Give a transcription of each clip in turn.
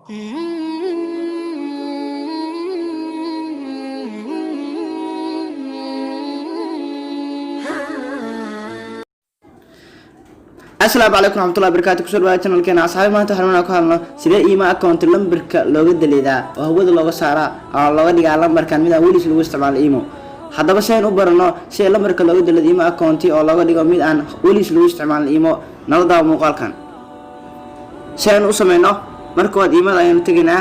السلام عليكم ورحمة الله وبركاته. كسر بقى channel كنا أصحابي ما تحرمنا كهرنا سيدا إيما أكونت لمبرك لوجد دليدا وهو ده لوجا سارة الله ودي على لمبر كان ميدا وليس لوجد استعمال إيمو حدا بس هين أوبرنا شيء لمبرك لوجد دليدا إيما أكونتي أو لوجا دي قميد عن وليس لوجد استعمال إيمو نلدا مقال كان شيء نوصمنا مركود إيما لا ينتجنا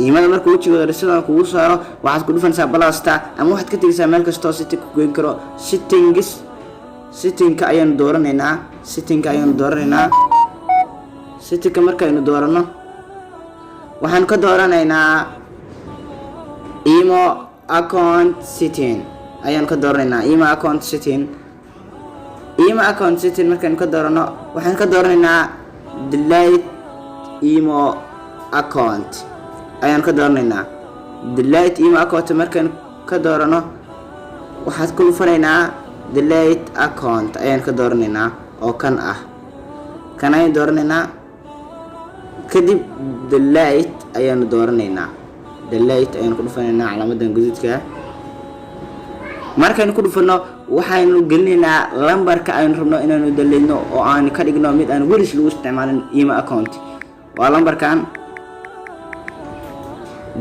إيما مركود شيء رسالة كوسا واحد كل فن سبلاستا أما واحد كتير سامل كستوسيتي كوين كرو سيتينجس settingka ayaan dooranaynaa settingka markaynu doorano waxaan ka dooranaynaa imo account setting ayaan ka dooranaynaa imo account setting markaynu ka doorano waxaan ka dooranaynaa delete imo account ayaan ka dooranaynaa delete imo account markaynu ka doorano waxaad ku dhufanaynaa delete account ayaan ka dooranaynaa oo kan ayaan dooranaynaa kadib delete ayaan ku dhufanaynaa calaamadan guduudka markaan ku dhufano waxaanu gelinaynaa lambarka aynu rabno inaanu daleeyno oo aan ka dhigno mid aan weli lagu isticmaalin imo account waa lambarkan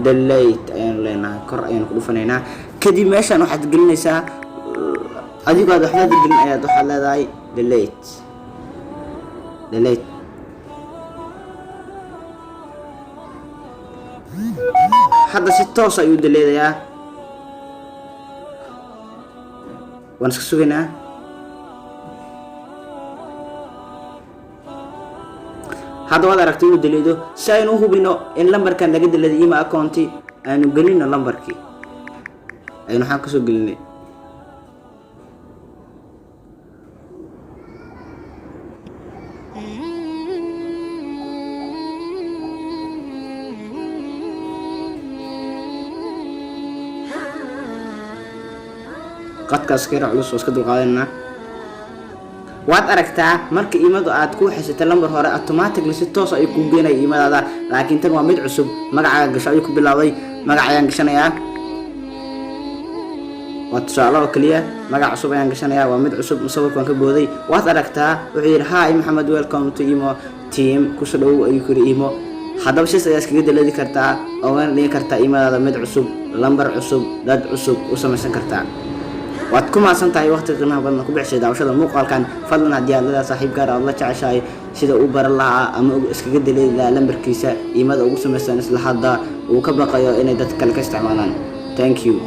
delete ayaan leenahay kor ayaan ku dhufanaynaa kadib meeshan waxaad gelinaysaa adigu aad waxaad gelin ayaad waxaad leedahay delete hadda si toos ayuu deleedayaa waan iska sugaynaa hadda waad aragtay inuu deleedo si aynu u hubino in lambarkan laga deleeday imo accounti aanu gelino lambarkii aynu waxaan kasoo gelinay qadkaas ka culus oo iska dulqaadanaa waad aragtaa marka iimadu aad ku xisatay lambar hore automatically si toos ay ku geenay iimadaada laakiin tan waa mid cusub magacaaga gasho ayuu ku bilaabay magacayaan gashanayaa waa tusaale oo kaliya magac cusub ayaan gashanayaa waa mid cusub musawirkan ka booday waad aragtaa wuxuu yiri hi maxamed welcome to imo team ku soo dhaw ayuu ku yiri imo haddaba shis ayaa iskaga daleedi kartaa oo waan dhigi kartaa iimadaada mid cusub lambar cusub dad cusub u samaysan kartaa waad ku maasantahay waqti qiimaha badan ku bixisay daawashada muuqaalkan fadlan haddii aad leedahay saaxiib gaar ah la jeceshahay sida uu baran lahaa ama iskaga daleedi lahaa lambarkiisa iimada ugu samaysan isla hadda uu ka baqayo inay dad kale ka isticmaalaan thank you